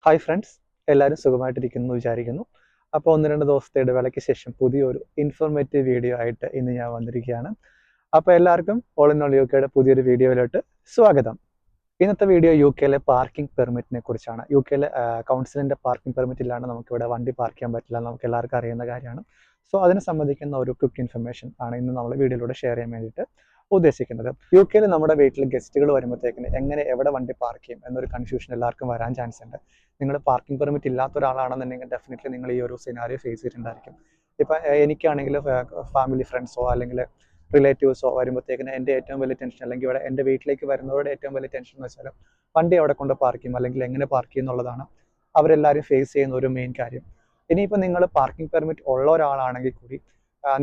Hi friends, എല്ലാവരും സുഖമായിട്ടിരിക്കുന്നു വിചാരിക്കുന്നു. അപ്പോൾ 1-2 ദിവസത്തെ ഇടവേളയ്ക്ക് ശേഷം പുതിയൊരു ഇൻഫോർമേറ്റീവ് വീഡിയോ ആയിട്ട് ഇന്ന് ഞാൻ വന്നിരിക്കുകയാണ്. അപ്പോൾ എല്ലാവർക്കും ഓൾ ഇൻ ഓൾ യു കെയുടെ പുതിയൊരു വീഡിയോയിലോട്ട് സ്വാഗതം. ഇന്നത്തെ വീഡിയോ യു കെയിലെ പാർക്കിംഗ് പെർമിറ്റിനെ കുറിച്ചാണ്. യു കെയിലെ കൗൺസിലിൻ്റെ പാർക്കിംഗ് പെർമിറ്റ് ഇല്ലാണ്ട് നമുക്കിവിടെ വണ്ടി പാർക്ക് ചെയ്യാൻ പറ്റില്ല, നമുക്ക് എല്ലാവർക്കും അറിയുന്ന കാര്യമാണ്. സോ അതിനെ സംബന്ധിക്കുന്ന ഒരു ക്വിക്ക് ഇൻഫർമേഷൻ ആണ് ഇന്ന് നമ്മൾ വീഡിയോയിലൂടെ ഷെയർ ചെയ്യാൻ വേണ്ടിയിട്ട് ഉദ്ദേശിക്കുന്നത്. യു കെയിൽ നമ്മുടെ വീട്ടിൽ ഗസ്റ്റുകൾ വരുമ്പോഴത്തേക്കിന് എവിടെ വണ്ടി പാർക്ക് ചെയ്യും എന്നൊരു കൺഫ്യൂഷൻ എല്ലാവർക്കും വരാൻ ചാൻസ് ഉണ്ട്. നിങ്ങൾ പാർക്കിംഗ് പെർമിറ്റ് ഇല്ലാത്ത ഒരാളാണെന്നുണ്ടെങ്കിൽ ഡെഫിനറ്റ്ലി നിങ്ങൾ ഈ ഒരു സിനാരിയോ ഫേസ് ചെയ്തിട്ടുണ്ടായിരിക്കും. ഇപ്പം എനിക്കാണെങ്കിൽ ഫാമിലി ഫ്രണ്ട്സോ അല്ലെങ്കിൽ റിലേറ്റീവ്സോ വരുമ്പോഴത്തേക്കിന് എൻ്റെ ഏറ്റവും വലിയ ടെൻഷൻ, അല്ലെങ്കിൽ ഇവിടെ എൻ്റെ വീട്ടിലേക്ക് വരുന്നവരുടെ ഏറ്റവും വലിയ ടെൻഷൻ എന്ന് വെച്ചാൽ വണ്ടി എവിടെ കൊണ്ട് പാർക്ക് ചെയ്യും അല്ലെങ്കിൽ എങ്ങനെ പാർക്ക് ചെയ്യും എന്നുള്ളതാണ് അവരെല്ലാവരും ഫേസ് ചെയ്യുന്ന ഒരു മെയിൻ കാര്യം. ഇനിയിപ്പോൾ നിങ്ങൾ പാർക്കിംഗ് പെർമിറ്റ് ഉള്ള ഒരാളാണെങ്കിൽ കൂടി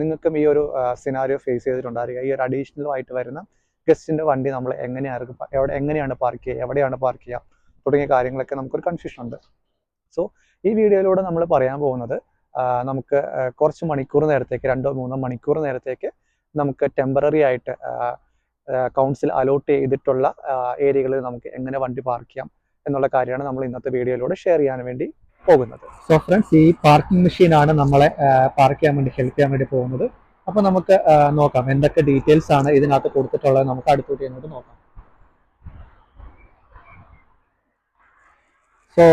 നിങ്ങൾക്കും ഈ ഒരു സിനാരിയോ ഫേസ് ചെയ്തിട്ടുണ്ടായിരിക്കുക. ഈ ഒരു അഡീഷണൽ ആയിട്ട് വരുന്ന ഗസ്റ്റിൻ്റെ വണ്ടി നമ്മൾ എങ്ങനെയാണ് പാർക്ക് ചെയ്യുക, എവിടെയാണ് പാർക്ക് ചെയ്യുക തുടങ്ങിയ കാര്യങ്ങളൊക്കെ നമുക്കൊരു കൺഫ്യൂഷൻ ഉണ്ട്. സോ ഈ വീഡിയോയിലൂടെ നമ്മൾ പറയാൻ പോകുന്നത് നമുക്ക് കുറച്ച് മണിക്കൂർ നേരത്തേക്ക് 2-3 മണിക്കൂർ നേരത്തേക്ക് നമുക്ക് ടെമ്പററി ആയിട്ട് കൗൺസിൽ അലോട്ട് ചെയ്തിട്ടുള്ള ഏരിയകളിൽ നമുക്ക് എങ്ങനെ വണ്ടി പാർക്ക് ചെയ്യാം എന്നുള്ള കാര്യമാണ് നമ്മൾ ഇന്നത്തെ വീഡിയോയിലൂടെ ഷെയർ ചെയ്യാൻ വേണ്ടി പോകുന്നത്. സോ ഫ്രണ്ട്സ്, ഈ പാർക്കിംഗ് മെഷീനാണ് നമ്മളെ പാർക്ക് ചെയ്യാൻ വേണ്ടി ഹെൽപ്പ് ചെയ്യാൻ വേണ്ടി പോകുന്നത്. അപ്പോൾ നമുക്ക് നോക്കാം എന്തൊക്കെ ഡീറ്റെയിൽസ് ആണ് ഇതിനകത്ത് കൊടുത്തിട്ടുള്ളത്. നമുക്ക് അടുത്തോട്ട് എന്നിട്ട് നോക്കാം. സോ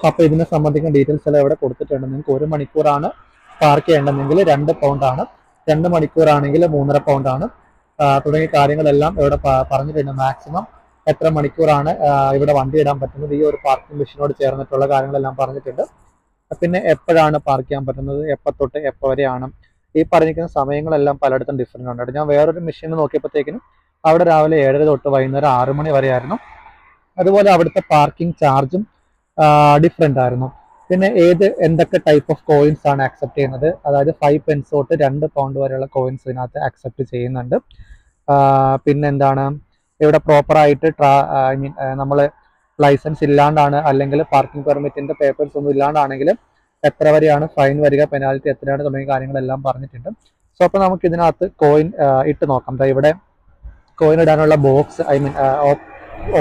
അപ്പോൾ ഇതിനെ സംബന്ധിക്കുന്ന ഡീറ്റെയിൽസ് എല്ലാം ഇവിടെ കൊടുത്തിട്ടുണ്ട്. നിങ്ങൾക്ക് 1 മണിക്കൂറാണ് പാർക്ക് ചെയ്യേണ്ടതെങ്കിൽ 2 പൗണ്ടാണ്, 2 മണിക്കൂറാണെങ്കിൽ 3.5 പൗണ്ടാണ് തുടങ്ങിയ കാര്യങ്ങളെല്ലാം ഇവിടെ പറഞ്ഞിട്ടുണ്ട്. മാക്സിമം എത്ര മണിക്കൂറാണ് ഇവിടെ വണ്ടി ഇടാൻ പറ്റുന്നത്, ഈ ഒരു പാർക്കിംഗ് മെഷീനോട് ചേർന്നിട്ടുള്ള കാര്യങ്ങളെല്ലാം പറഞ്ഞിട്ടുണ്ട്. പിന്നെ എപ്പോഴാണ് പാർക്ക് ചെയ്യാൻ പറ്റുന്നത്, എപ്പോൾ തൊട്ട് എപ്പോൾ വരെയാണ്, ഈ പറഞ്ഞിരിക്കുന്ന സമയങ്ങളെല്ലാം പലയിടത്തും ഡിഫറെൻ്റ് ഉണ്ട്. ഞാൻ വേറൊരു മെഷീൻ നോക്കിയപ്പോഴത്തേക്കിനും അവിടെ രാവിലെ 7:30 തൊട്ട് വൈകുന്നേരം 6 മണി വരെയായിരുന്നു. അതുപോലെ അവിടുത്തെ പാർക്കിംഗ് ചാർജും ഡിഫറെൻ്റ് ആയിരുന്നു. പിന്നെ എന്തൊക്കെ ടൈപ്പ് ഓഫ് കോയിൻസ് ആണ് അക്സെപ്റ്റ് ചെയ്യുന്നത്, അതായത് 5 pence തൊട്ട് 2 പൗണ്ട് വരെയുള്ള കോയിൻസ് ഇതിനകത്ത് അക്സെപ്റ്റ് ചെയ്യുന്നുണ്ട്. പിന്നെ എന്താണ്, ഇവിടെ പ്രോപ്പറായിട്ട് ഐ മീൻ നമ്മൾ ലൈസൻസ് ഇല്ലാണ്ടാണ് അല്ലെങ്കിൽ പാർക്കിംഗ് പെർമിറ്റിന്റെ പേപ്പേഴ്സ് ഒന്നും ഇല്ലാണ്ടാണെങ്കിൽ എത്ര വരെയാണ് ഫൈൻ വരിക, പെനാൽറ്റി എത്രയാണ് തുടങ്ങിയ കാര്യങ്ങളെല്ലാം പറഞ്ഞിട്ടുണ്ട്. സോ അപ്പോൾ നമുക്ക് ഇതിനകത്ത് കോയിൻ ഇട്ട് നോക്കാം. ഇവിടെ കോയിൻ ഇടാനുള്ള ബോക്സ് ഐ മീൻ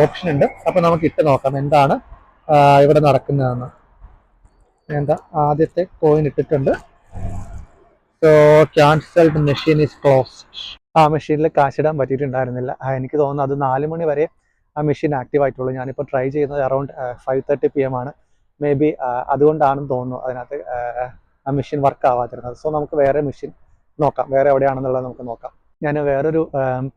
ഓപ്ഷൻ ഉണ്ട്. അപ്പോൾ നമുക്ക് ഇട്ട് നോക്കാം എന്താണ് ഇവിടെ നടക്കുന്നതെന്ന്. എന്താ ആദ്യത്തെ കോയിൻ ഇട്ടിട്ടുണ്ട്. So cancelled machine is closed. ആ മെഷീനിൽ കാശിടാൻ പറ്റിയിട്ടുണ്ടായിരുന്നില്ല. എനിക്ക് തോന്നുന്നു അത് 4 മണി വരെ ആ മെഷീൻ ആക്റ്റീവ് ആയിട്ടുള്ളൂ. ഞാനിപ്പോൾ ട്രൈ ചെയ്യുന്നത് അറൗണ്ട് 5:30 PM ആണ്. മേ ബി അതുകൊണ്ടാണെന്ന് തോന്നുന്നു അതിനകത്ത് ആ മെഷീൻ വർക്ക് ആവാതിരുന്നത്. സോ നമുക്ക് വേറെ മെഷീൻ നോക്കാം, വേറെ എവിടെയാണെന്നുള്ളത് നമുക്ക് നോക്കാം. ഞാൻ വേറൊരു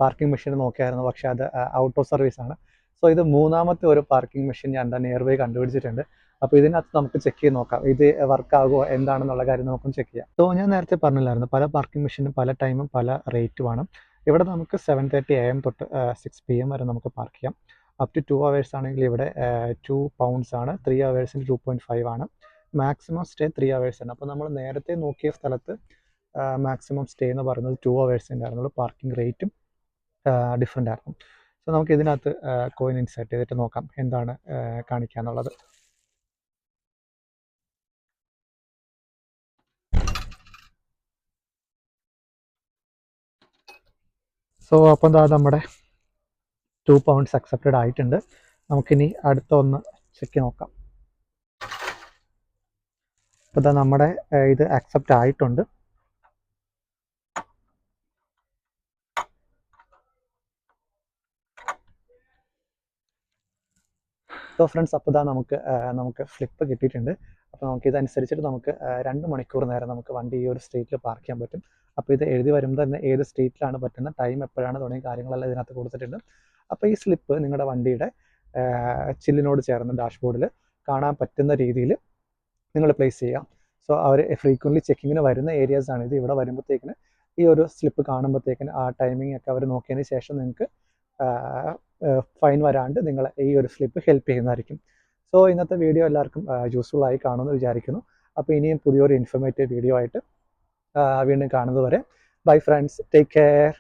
പാർക്കിംഗ് മെഷീൻ നോക്കിയായിരുന്നു, പക്ഷേ അത് ഔട്ട് ഓഫ് സർവീസ് ആണ്. സോ ഇത് 3ാമത്തെ ഒരു പാർക്കിംഗ് മെഷീൻ ഞാൻ എന്താ നിയർ ബൈ കണ്ടുപിടിച്ചിട്ടുണ്ട്. അപ്പോൾ ഇതിനകത്ത് നമുക്ക് ചെക്ക് ചെയ്ത് നോക്കാം ഇത് വർക്ക് ആകുമോ എന്താണെന്നുള്ള കാര്യം നമുക്കും ചെക്ക് ചെയ്യാം. സോ ഞാൻ നേരത്തെ പറഞ്ഞില്ലായിരുന്നു, പല പാർക്കിംഗ് മെഷീനും പല ടൈമും പല റേറ്റുമാണ്. ഇവിടെ നമുക്ക് 7:30 AM തൊട്ട് 6 PM വരെ നമുക്ക് പാർക്ക് ചെയ്യാം. അപ് ടു 2 hours ആണെങ്കിൽ ഇവിടെ 2 pounds ആണ്, 3 hours 2.5 ആണ്. മാക്സിമം സ്റ്റേ 3 hours ആണ്. അപ്പോൾ നമ്മൾ നേരത്തെ നോക്കിയ സ്ഥലത്ത് മാക്സിമം സ്റ്റേ എന്ന് പറയുന്നത് 2 hours ആയിരുന്നുള്ളൂ. പാർക്കിംഗ് റേറ്റും ഡിഫറെൻ്റ് ആയിരുന്നു. സോ നമുക്ക് ഇതിനകത്ത് കോയിൻ ഇൻസേർട്ട് ചെയ്തിട്ട് നോക്കാം എന്താണ് കാണിക്കുക എന്നുള്ളത്. സോ അപ്പോൾ എന്താ നമ്മുടെ 2 pounds അക്സെപ്റ്റഡ് ആയിട്ടുണ്ട്. നമുക്കിനി അടുത്ത ഒന്ന് ചെക്ക് നോക്കാം. അപ്പോൾ ഇതാ നമ്മുടെ ഇത് അക്സെപ്റ്റ് ആയിട്ടുണ്ട്. സോ ഫ്രണ്ട്സ്, അപ്പോൾ ഇതാ നമുക്ക് ഫ്ലിപ്പ് കിട്ടിയിട്ടുണ്ട്. അപ്പോൾ നമുക്ക് ഇതനുസരിച്ചിട്ട് നമുക്ക് 2 മണിക്കൂർ നേരം നമുക്ക് വണ്ടി ഈ ഒരു സ്ട്രീറ്റിൽ പാർക്ക് ചെയ്യാൻ പറ്റും. അപ്പോൾ ഇത് എഴുതി വരുമ്പോൾ തന്നെ ഏത് സ്ട്രീറ്റിലാണ് പറ്റുന്ന, ടൈം എപ്പോഴാണ് തുടങ്ങിയ കാര്യങ്ങളെല്ലാം ഇതിനകത്ത് കൊടുത്തിട്ടുണ്ട്. അപ്പോൾ ഈ സ്ലിപ്പ് നിങ്ങളുടെ വണ്ടിയുടെ ചില്ലിനോട് ചേർന്ന് ഡാഷ്ബോർഡിൽ കാണാൻ പറ്റുന്ന രീതിയിൽ നിങ്ങൾ പ്ലേസ് ചെയ്യാം. സോ അവർ ഫ്രീക്വൻ്റ്ലി ചെക്കിങ്ങിന് വരുന്ന ഏരിയാസ് ആണ് ഇത്. ഇവിടെ വരുമ്പോഴത്തേക്കിന് ഈ ഒരു സ്ലിപ്പ് കാണുമ്പോഴത്തേക്കിന് ആ ടൈമിംഗ് ഒക്കെ അവർ നോക്കിയതിന് ശേഷം നിങ്ങൾക്ക് ഫൈൻ വരാണ്ട് നിങ്ങളെ ഈ ഒരു സ്ലിപ്പ് ഹെൽപ്പ് ചെയ്യുന്നതായിരിക്കും. സോ ഇന്നത്തെ വീഡിയോ എല്ലാവർക്കും യൂസ്ഫുൾ ആയി കാണുമെന്ന് വിചാരിക്കുന്നു. അപ്പോൾ ഇനിയും പുതിയൊരു ഇൻഫോർമേറ്റീവ് വീഡിയോ ആയിട്ട് വീണ്ടും കാണുന്നതുവരെ ബൈ ഫ്രണ്ട്സ്, ടേക്ക് കെയർ.